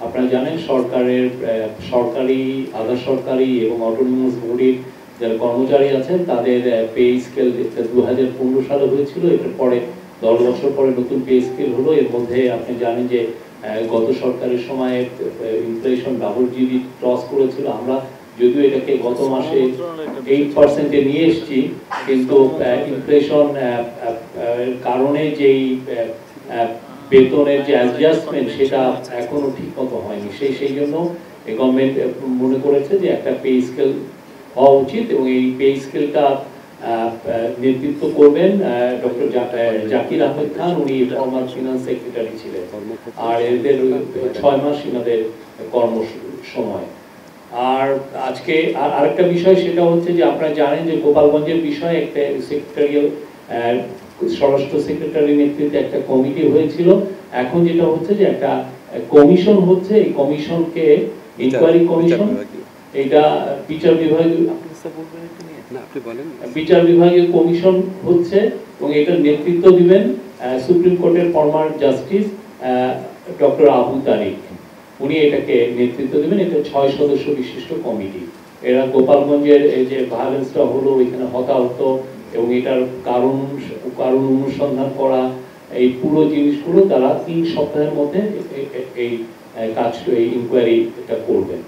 আপনারা জানেন সরকারি, আধা সরকারি এবং অটোনোমাস বডির যারা কর্মচারী আছেন তাদের পে স্কেল 2015 সালে হয়েছিল। এটার পরে 10 বছর পরে নতুন পে স্কেল হলো। এর মধ্যে আপনি জানেন যে গত সরকারের সময়ে ইনফ্লেশন ডাবল ডিজিট ক্রস করেছিল। আমরা যদিও এটাকে গত মাসে 8% নিয়ে এসেছি, কিন্তু ইনফ্লেশন কারণে যেই বেতনের যে অ্যাডজাস্টমেন্ট সেটা এখনো ঠিক মতো হয়নি। সেই জন্য গভর্নমেন্ট মনে করেছে যে একটা পে স্কেল হওয়া উচিত, এবং এই পে স্কেলটা নেতৃত্ব করবেন ডক্টর জাকির আহমেদ খান। উনি ফর্মার ফিনান্স সেক্রেটারি ছিলেন, আর এদের 6 মাস এনাদের কর্ম সময়। আর আজকে আরেকটা বিষয় সেটা হচ্ছে যে আপনারা জানেন যে গোপালগঞ্জের বিষয়ে একটা সেক্রেটারিয়াল স্বরাষ্ট্র সেক্রেটারির নেতৃত্বে একটা কমিটি হয়েছিল। এখন যেটা হচ্ছে যে একটা কমিশন হচ্ছে, এই কমিশনকে ইনকোয়ারি কমিশন, এটা বিচার বিভাগীয় কমিশন হচ্ছে, এবং এটার নেতৃত্ব দিবেন সুপ্রিম কোর্টের ফর্মার জাস্টিস ডক্টর আবু তারিক। উনি এটাকে নেতৃত্ব দেবেন। এটা 6 সদস্য বিশিষ্ট কমিটি। এরা গোপালগঞ্জের এই যে ভায়োলেন্সটা হলো, এখানে হতাহত এবং এটার কারণ অনুসন্ধান করা, এই পুরো জিনিসগুলো তারা 3 সপ্তাহের মধ্যে এই কাজটা, এই ইনকোয়ারি এটা করবেন।